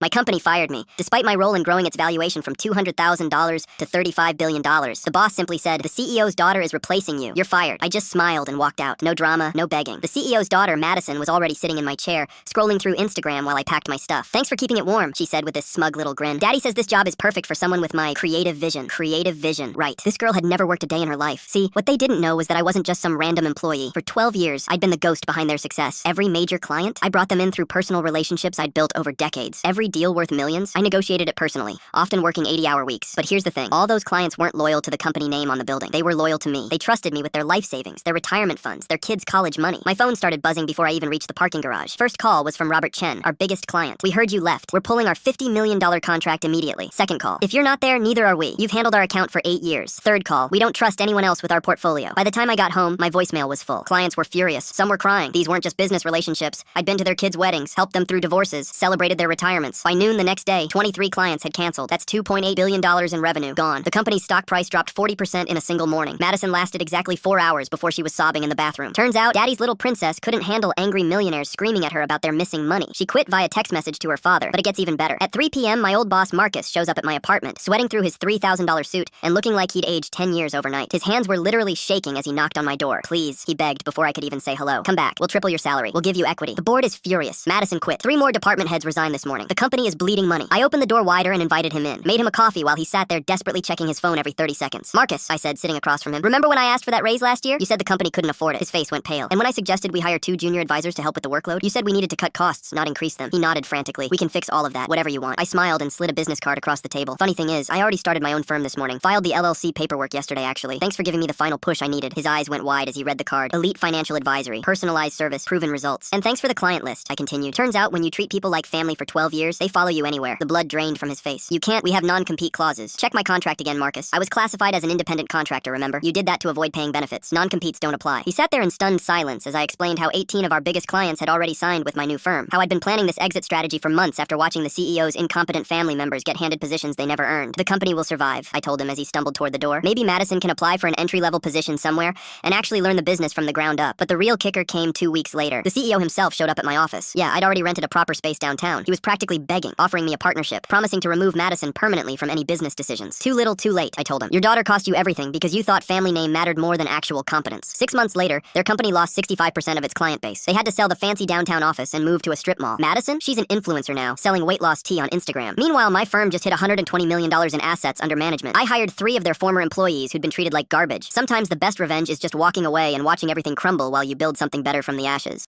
My company fired me, despite my role in growing its valuation from $200,000 to $35 billion. The boss simply said, "The CEO's daughter is replacing you. You're fired." I just smiled and walked out. No drama, no begging. The CEO's daughter, Madison, was already sitting in my chair, scrolling through Instagram while I packed my stuff. "Thanks for keeping it warm," she said with this smug little grin. "Daddy says this job is perfect for someone with my creative vision." Creative vision. Right. This girl had never worked a day in her life. See, what they didn't know was that I wasn't just some random employee. For 12 years, I'd been the ghost behind their success. Every major client, I brought them in through personal relationships I'd built over decades. Every deal worth millions, I negotiated it personally, often working 80-hour weeks. But here's the thing. All those clients weren't loyal to the company name on the building. They were loyal to me. They trusted me with their life savings, their retirement funds, their kids' college money. My phone started buzzing before I even reached the parking garage. First call was from Robert Chen, our biggest client. "We heard you left. We're pulling our $50 million contract immediately." Second call. "If you're not there, neither are we. You've handled our account for 8 years." Third call. "We don't trust anyone else with our portfolio." By the time I got home, my voicemail was full. Clients were furious. Some were crying. These weren't just business relationships. I'd been to their kids' weddings, helped them through divorces, celebrated their retirements. By noon the next day, 23 clients had canceled. That's $2.8 billion in revenue gone. The company's stock price dropped 40% in a single morning. Madison lasted exactly 4 hours before she was sobbing in the bathroom. Turns out, Daddy's little princess couldn't handle angry millionaires screaming at her about their missing money. She quit via text message to her father. But it gets even better. At 3 p.m., my old boss Marcus shows up at my apartment, sweating through his $3,000 suit and looking like he'd aged 10 years overnight. His hands were literally shaking as he knocked on my door. "Please," he begged before I could even say hello. "Come back. We'll triple your salary. We'll give you equity." The board is furious. Madison quit. 3 more department heads resigned this morning. The company is bleeding money. I opened the door wider and invited him in. Made him a coffee while he sat there desperately checking his phone every 30 seconds. "Marcus," I said, sitting across from him, "remember when I asked for that raise last year? You said the company couldn't afford it." His face went pale. "And when I suggested we hire 2 junior advisors to help with the workload, you said we needed to cut costs, not increase them." He nodded frantically. "We can fix all of that. Whatever you want." I smiled and slid a business card across the table. Funny thing is, I already started my own firm this morning. Filed the LLC paperwork yesterday, actually. "Thanks for giving me the final push I needed." His eyes went wide as he read the card. "Elite financial advisory. Personalized service. Proven results." "And thanks for the client list," I continued. "Turns out when you treat people like family for 12 years, they follow you anywhere." The blood drained from his face. "You can't. We have non-compete clauses." "Check my contract again, Marcus. I was classified as an independent contractor, remember? You did that to avoid paying benefits. Non-competes don't apply." He sat there in stunned silence as I explained how 18 of our biggest clients had already signed with my new firm. How I'd been planning this exit strategy for months after watching the CEO's incompetent family members get handed positions they never earned. "The company will survive," I told him as he stumbled toward the door. "Maybe Madison can apply for an entry-level position somewhere and actually learn the business from the ground up." But the real kicker came 2 weeks later. The CEO himself showed up at my office. Yeah, I'd already rented a proper space downtown. He was practically begging, offering me a partnership, promising to remove Madison permanently from any business decisions. "Too little, too late," I told him. "Your daughter cost you everything because you thought family name mattered more than actual competence." 6 months later, their company lost 65% of its client base. They had to sell the fancy downtown office and move to a strip mall. Madison? She's an influencer now, selling weight loss tea on Instagram. Meanwhile, my firm just hit $120 million in assets under management. I hired 3 of their former employees who'd been treated like garbage. Sometimes the best revenge is just walking away and watching everything crumble while you build something better from the ashes.